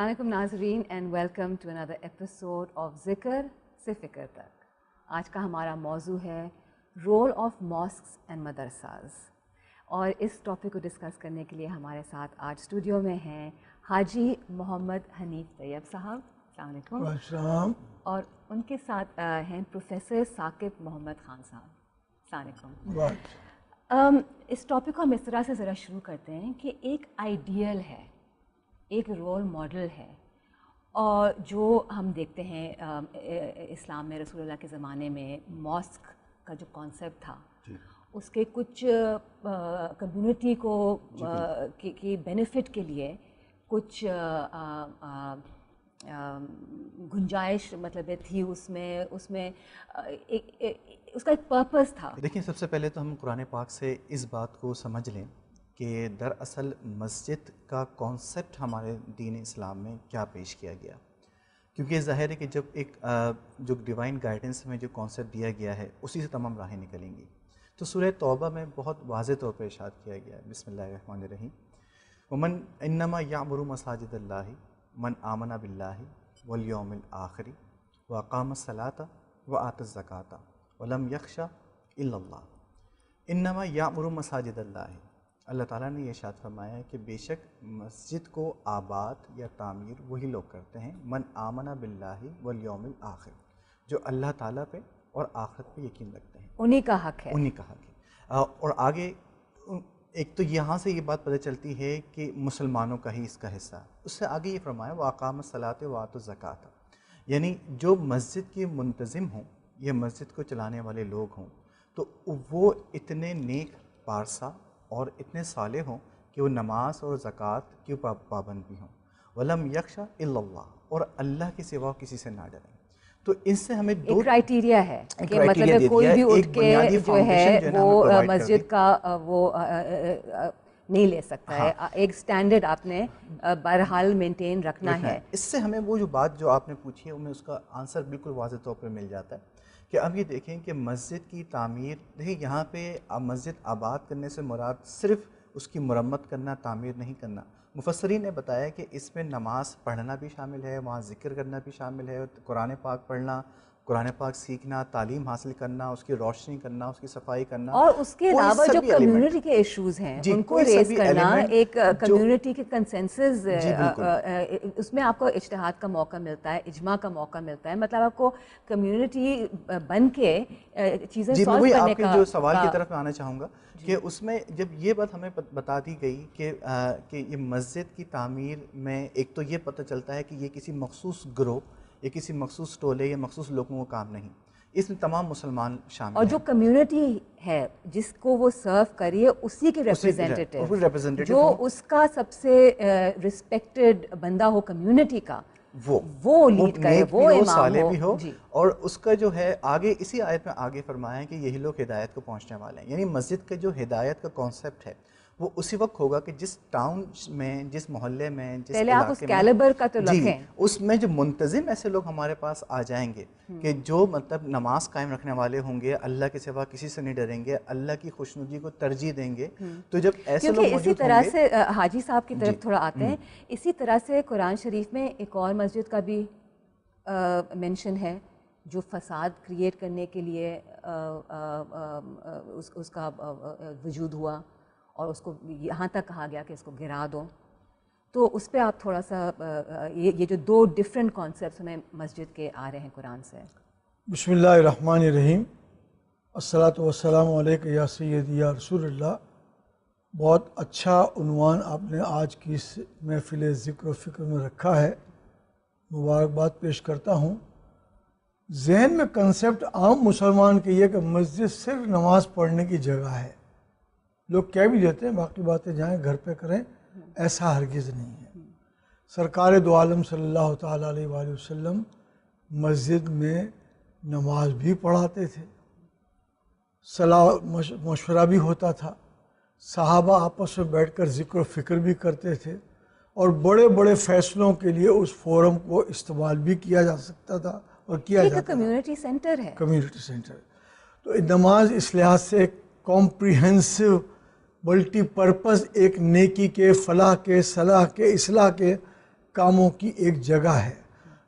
السلام علیکم ناظرین and welcome to another episode of ذکر سے فکر تک. آج کا ہمارا موضوع ہے role of mosques and madrasas, اور اس ٹاپک کو ڈسکس کرنے کے لیے ہمارے ساتھ آج اسٹوڈیو میں ہیں حاجی محمد حنیف طیب صاحب. السلام علیکم. السلام. اور ان کے ساتھ ہیں پروفیسر ثاقب محمد خان صاحب. السلام علیکم. اس ٹاپک کو ہم اس طرح سے ذرا شروع کرتے ہیں کہ ایک آئیڈیل ہے, ایک رول ماڈل ہے, اور جو ہم دیکھتے ہیں اسلام میں رسول اللہ کے زمانے میں ماسک کا جو کانسیپٹ تھا اس کے کچھ کمیونٹی کو کی بینیفٹ کے لیے کچھ گنجائش مطلب تھی اس میں اس کا ایک پرپس تھا. دیکھیں, سب سے پہلے تو ہم قرآن پاک سے اس بات کو سمجھ لیں کہ دراصل مسجد کا کانسیپٹ ہمارے دین اسلام میں کیا پیش کیا گیا, کیونکہ ظاہر ہے کہ جب ایک جو ڈیوائن گائیڈنس میں جو کانسیپٹ دیا گیا ہے اسی سے تمام راہیں نکلیں گی. تو سورہ توبہ میں بہت واضح طور پر ارشاد کیا گیا ہے, بسم اللہ الرحمن الرحیم, ومن انما یعمر مساجد اللہ من آمن باللہ والیوم الآخر واقام الصلاۃ وآت الزکاۃ ولم یخشى الا اللہ. انما یعمر مساجد اللہ, اللہ تعالیٰ نے یہ ارشاد فرمایا ہے کہ بے شک مسجد کو آباد یا تعمیر وہی لوگ کرتے ہیں من آمن باللہ والیوم الآخر, جو اللہ تعالیٰ پہ اور آخرت پہ یقین رکھتے ہیں, انہی کا حق ہے, انہی کا حق ہے. اور آگے ایک تو یہاں سے یہ بات پتہ چلتی ہے کہ مسلمانوں کا ہی اس کا حصہ. اس سے آگے یہ فرمایا وَأَقَامَ الصَّلَاةَ وَآتَى الزَّكَاةَ, یعنی جو مسجد کے منتظم ہوں یا مسجد کو چلانے والے لوگ ہوں تو وہ اتنے نیک پارسا اور اتنے صالح ہوں کہ وہ نماز اور زکوٰۃ کی پابند بھی ہوں. وَلَمْ يَخْشَ إِلَّا اللَّهَ, اور اللہ کے سوا کسی سے نہ ڈریں. تو ان سے ہمیں دو کرائٹیریا ہے کہ مطلب کوئی بھی اٹھ کے جو ہے وہ مسجد کا وہ نہیں لے سکتا ہے, ایک سٹینڈرڈ آپ نے بہرحال مینٹین رکھنا ہے. اس سے ہمیں وہ جو بات جو آپ نے پوچھی ہے ہمیں اس کا آنسر بالکل واضح طور پر مل جاتا ہے کہ اب یہ دیکھیں کہ مسجد کی تعمیر, دیکھیں یہاں پہ مسجد آباد کرنے سے مراد صرف اس کی مرمت کرنا, تعمیر نہیں کرنا. مفسرین نے بتایا کہ اس میں نماز پڑھنا بھی شامل ہے, وہاں ذکر کرنا بھی شامل ہے, قرآن پاک پڑھنا, قرآن پاک سیکھنا, تعلیم حاصل کرنا, اس کی روشنی کرنا, اس کی صفائی کرنا, اور اس کے علاوہ جو کمیونٹی کے ایشوز ہیں ان کو ریز کرنا, ایک کمیونٹی کے کنسنسس, اس میں آپ کو اجتہاد کا موقع ملتا ہے, اجماع کا موقع ملتا ہے, مطلب آپ کو کمیونٹی بن کے چیزیں سالو کرنے کا. جو سوال کی طرف میں آنا چاہوں گا کہ اس میں جب یہ بات ہمیں بتا دی گئی کہ یہ مسجد کی تعمیر میں ایک تو یہ پتہ چلتا ہے کہ یہ کسی مخصوص گروہ یا کسی مخصوص ٹولے یا مخصوص لوگوں کا کام نہیں, اس میں تمام مسلمان شامل ہیں, اور جو کمیونٹی ہے جس کو وہ سرو کریے اسی کے ریپرزینٹیو جو اس کا سب سے رسپیکٹڈ بندہ ہو کمیونٹی کا, وہ لیڈ کرے, وہ امام ہو. اور اس کا جو ہے آگے اسی آیت میں آگے فرمایا ہے کہ یہی لوگ ہدایت کو پہنچنے والے ہیں. یعنی مسجد کا جو ہدایت کا کانسیپٹ ہے وہ اسی وقت ہوگا کہ جس ٹاؤن میں, جس محلے میں, جس پہلے آپ اس کیلیبر کا تو رکھیں, اس میں جو منتظم ایسے لوگ ہمارے پاس آ جائیں گے کہ جو مطلب نماز قائم رکھنے والے ہوں گے, اللہ کے سوا کسی سے نہیں ڈریں گے, اللہ کی خوشنودی کو ترجیح دیں گے. تو جب ایسے لوگ اسی طرح سے حاجی صاحب کی طرف تھوڑا آتے ہیں, اسی طرح سے قرآن شریف میں ایک اور مسجد کا بھی مینشن ہے جو فساد کریٹ کرنے کے لیے اس کا وجود ہوا, اور اس کو یہاں تک کہا گیا کہ اس کو گرا دو. تو اس پہ آپ تھوڑا سا یہ جو دو ڈفرینٹ کانسیپٹس ہمیں مسجد کے آ رہے ہیں قرآن سے. بسم اللہ الرحمن الرحیم, الصلاۃ والسلام علیک یا سیدی یا رسول اللہ. بہت اچھا عنوان آپ نے آج کی اس محفل ذکر و فکر میں رکھا ہے, مبارکباد پیش کرتا ہوں. ذہن میں کنسیپٹ عام مسلمان کے یہ کہ مسجد صرف نماز پڑھنے کی جگہ ہے. لوگ کہہ بھی دیتے ہیں باقی باتیں جائیں گھر پہ کریں, ایسا ہرگز نہیں ہے. سرکار دو عالم صلی اللہ تعالیٰ علیہ وآلہ وسلم مسجد میں نماز بھی پڑھاتے تھے, صلاح مشورہ بھی ہوتا تھا, صحابہ آپس میں بیٹھ کر ذکر و فکر بھی کرتے تھے, اور بڑے بڑے فیصلوں کے لیے اس فورم کو استعمال بھی کیا جا سکتا تھا اور کیا جاتا تھا. کمیونٹی سینٹر ہے, کمیونٹی سینٹر. تو نماز اس لحاظ سے کمپریہنسو ملٹی پرپز ایک نیکی کے, فلاح کے, صلاح کے, اصلاح کے کاموں کی ایک جگہ ہے.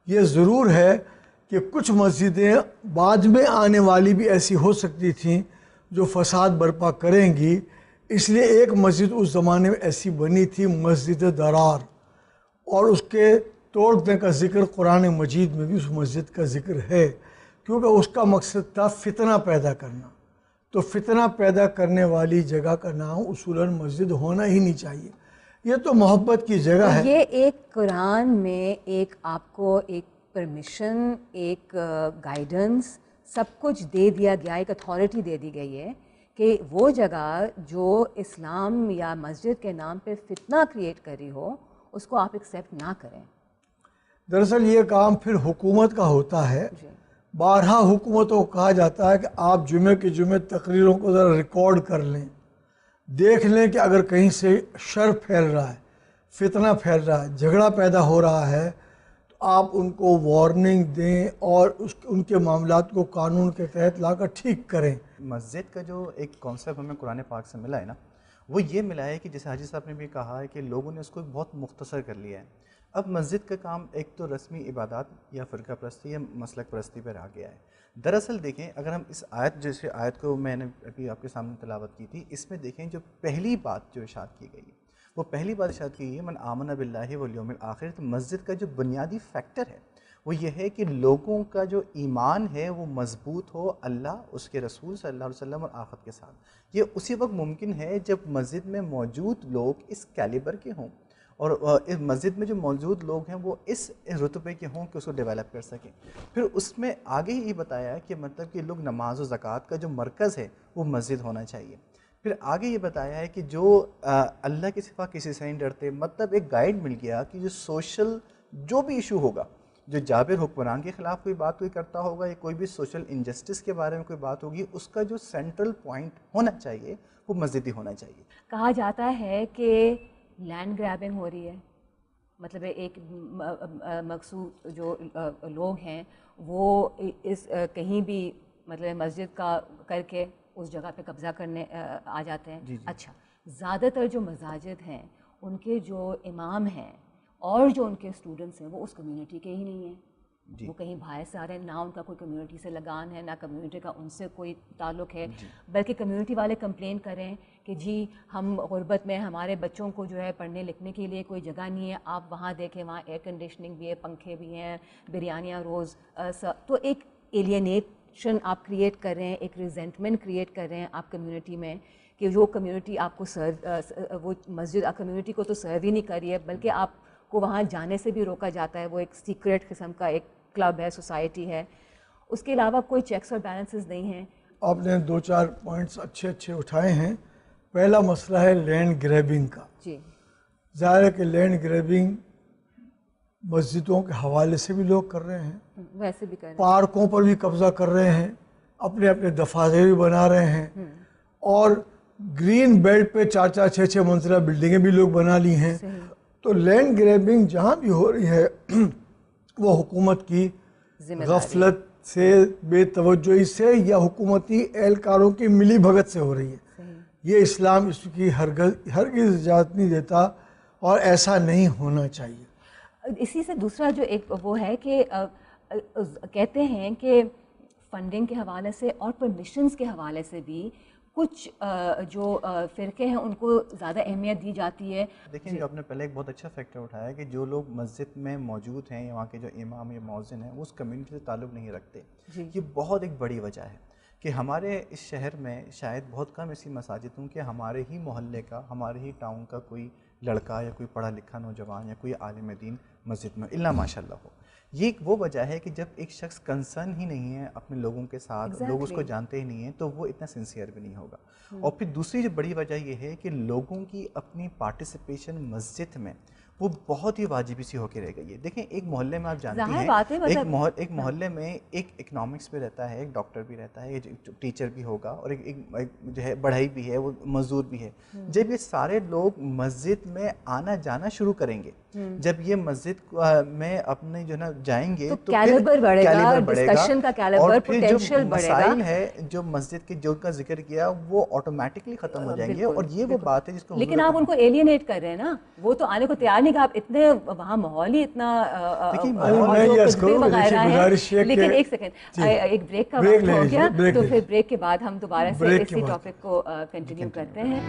یہ ضرور ہے کہ کچھ مسجدیں بعد میں آنے والی بھی ایسی ہو سکتی تھیں جو فساد برپا کریں گی. اس لیے ایک مسجد اس زمانے میں ایسی بنی تھی، مسجد درار، اور اس کے توڑنے کا ذکر قرآن مجید میں بھی اس مسجد کا ذکر ہے، کیونکہ اس کا مقصد تھا فتنہ پیدا کرنا. تو فتنہ پیدا کرنے والی جگہ کا نام اصولاً مسجد ہونا ہی نہیں چاہیے. یہ تو محبت کی جگہ ہے. یہ ایک قرآن میں ایک آپ کو ایک پرمیشن، ایک گائیڈنس، سب کچھ دے دیا گیا، ایک اتھارٹی دے دی گئی ہے کہ وہ جگہ جو اسلام یا مسجد کے نام پہ فتنہ کریٹ کری ہو اس کو آپ ایکسیپٹ نہ کریں. دراصل یہ کام پھر حکومت کا ہوتا ہے. بارہا حکومتوں کو کہا جاتا ہے کہ آپ جمعے کے جمعے تقریروں کو ذرا ریکارڈ کر لیں، دیکھ لیں کہ اگر کہیں سے شر پھیل رہا ہے، فتنہ پھیل رہا ہے، جھگڑا پیدا ہو رہا ہے، تو آپ ان کو وارننگ دیں اور ان کے معاملات کو قانون کے تحت لا کر ٹھیک کریں. مسجد کا جو ایک کانسیپٹ ہمیں قرآن پاک سے ملا ہے نا، وہ یہ ملا ہے کہ جیسے حاجی صاحب نے بھی کہا ہے کہ لوگوں نے اس کو بہت مختصر کر لیا ہے. اب مسجد کا کام ایک تو رسمی عبادات یا فرقہ پرستی یا مسلک پرستی پر آ گیا ہے. دراصل دیکھیں، اگر ہم اس آیت، جیسے آیت کو میں نے ابھی آپ کے سامنے تلاوت کی تھی، اس میں دیکھیں جو پہلی بات جو ارشاد کی گئی ہے، وہ پہلی بات ارشاد کی گئی ہے من آمن باللہ والیوم الآخر. تو مسجد کا جو بنیادی فیکٹر ہے وہ یہ ہے کہ لوگوں کا جو ایمان ہے وہ مضبوط ہو اللہ، اس کے رسول صلی اللہ علیہ وسلم اور آخرت کے ساتھ. یہ اسی وقت ممکن ہے جب مسجد میں موجود لوگ اس کیلیبر کے ہوں اور اس مسجد میں جو موجود لوگ ہیں وہ اس رتبے کے ہوں کہ اس کو ڈیولپ کر سکیں. پھر اس میں آگے ہی بتایا کہ مطلب کہ لوگ نماز و زکوٰۃ کا جو مرکز ہے وہ مسجد ہونا چاہیے. پھر آگے یہ بتایا ہے کہ جو اللہ کے سوا کسی سے نہیں ڈرتے، مطلب ایک گائیڈ مل گیا کہ جو سوشل جو بھی ایشو ہوگا، جو جابر حکمران کے خلاف کوئی بات کوئی کرتا ہوگا یا کوئی بھی سوشل انجسٹس کے بارے میں کوئی بات ہوگی، اس کا جو سینٹرل پوائنٹ ہونا چاہیے وہ مسجد ہی ہونا چاہیے. کہا جاتا ہے کہ لینڈ گریبنگ ہو رہی ہے، مطلب ایک مقصود جو لوگ ہیں وہ اس کہیں بھی مطلب مسجد کا کر کے اس جگہ پہ قبضہ کرنے آ جاتے ہیں. جی. اچھا، زیادہ تر جو مساجد ہیں ان کے جو امام ہیں اور جو ان کے اسٹوڈنٹس ہیں وہ اس کمیونٹی کے ہی نہیں ہیں. وہ کہیں باہر سے آ رہے ہیں، نہ ان کا کوئی کمیونٹی سے لگان ہے، نہ کمیونٹی کا ان سے کوئی تعلق ہے، بلکہ کمیونٹی والے کمپلین کریں کہ جی ہم غربت میں، ہمارے بچوں کو جو ہے پڑھنے لکھنے کے لیے کوئی جگہ نہیں ہے. آپ وہاں دیکھیں، وہاں ایئر کنڈیشننگ بھی ہے، پنکھے بھی ہیں، بریانیاں روز. تو ایک ایلینیشن آپ کریٹ کر رہے ہیں، ایک ریزنٹمنٹ کریٹ کر رہے ہیں آپ کمیونٹی میں کہ جو کمیونٹی آپ کو سرو، وہ مسجد کمیونٹی کو تو سرو ہی نہیں کر رہی ہے، بلکہ آپ کو وہاں جانے سے بھی روکا جاتا ہے. وہ ایک سیکریٹ قسم کا ایک کلب ہے، سوسائٹی ہے. اس کے علاوہ کوئی چیکس اور بیلنسز نہیں ہیں. آپ نے 2-4 پوائنٹس اچھے اٹھائے ہیں. پہلا مسئلہ ہے لینڈ گریبنگ کا. جی، ظاہر ہے کہ لینڈ گریبنگ مسجدوں کے حوالے سے بھی لوگ کر رہے ہیں، ویسے بھی کر رہے ہیں، پارکوں پر بھی قبضہ کر رہے ہیں، اپنے اپنے دفاتر بھی بنا رہے ہیں، اور گرین بیلٹ پہ 4-4 6-6 منزلہ بلڈنگیں بھی لوگ بنا لی ہیں. تو لینڈ گریبنگ جہاں بھی ہو رہی ہے وہ حکومت کی غفلت سے، بے توجہی سے، یا حکومتی اہلکاروں کی ملی بھگت سے ہو رہی ہے. یہ اسلام اس کی ہرگز اجازت نہیں دیتا اور ایسا نہیں ہونا چاہیے. اسی سے دوسرا جو ایک وہ ہے کہ کہتے ہیں کہ فنڈنگ کے حوالے سے اور پرمیشنز کے حوالے سے بھی کچھ جو فرقے ہیں ان کو زیادہ اہمیت دی جاتی ہے. دیکھیں جو آپ نے پہلے ایک بہت اچھا فیکٹر اٹھایا کہ جو لوگ مسجد میں موجود ہیں، وہاں کے جو امام یا مؤذن ہیں وہ اس کمیونٹی سے تعلق نہیں رکھتے. یہ بہت ایک بڑی وجہ ہے کہ ہمارے اس شہر میں شاید بہت کم ایسی مساجد ہوں کہ ہمارے ہی محلے کا، ہمارے ہی ٹاؤن کا کوئی لڑکا یا کوئی پڑھا لکھا نوجوان یا کوئی عالم دین مسجد میں الا ماشاء اللہ ہو. یہ وہ وجہ ہے کہ جب ایک شخص کنسرن ہی نہیں ہے اپنے لوگوں کے ساتھ، لوگ اس کو جانتے ہی نہیں ہیں، تو وہ اتنا سنسیئر بھی نہیں ہوگا. اور پھر دوسری جو بڑی وجہ یہ ہے کہ لوگوں کی اپنی پارٹیسپیشن مسجد میں وہ بہت ہی واجبی سی ہو کے رہ گئی ہے. دیکھیں ایک محلے میں آپ جانتی ہیں، ایک محلے میں ایک اکنامکس بھی رہتا ہے، ایک ڈاکٹر بھی رہتا ہے، ایک ٹیچر بھی ہوگا، اور ایک جو ہے بڑھئی بھی ہے، وہ مزدور بھی ہے. جب یہ سارے لوگ مسجد میں آنا جانا شروع کریں گے، جب یہ مسجد میں اپنے جو نا جائیں گے تو کیلیبر بڑھے گا، ڈسکشن کا کیلیبر، پوٹینشیل بڑھے گا، مسائل ہے جو مسجد کے جو کا ذکر کیا وہ آٹومیٹکلی ختم ہو جائیں گے. اور یہ وہ بات ہے جس کو، لیکن آپ ان کو ایلینیٹ کر رہے ہیں نا، وہ تو آنے کو تیار نہیں آپ اتنے وہاں ماحول ہی اتنا وغیرہ ہے. لیکن ایک سیکنڈ, ایک بریک کا وقت ہو گیا, تو پھر بریک کے بعد ہم دوبارہ سے اسی ٹاپک کو کنٹینیو کرتے ہیں.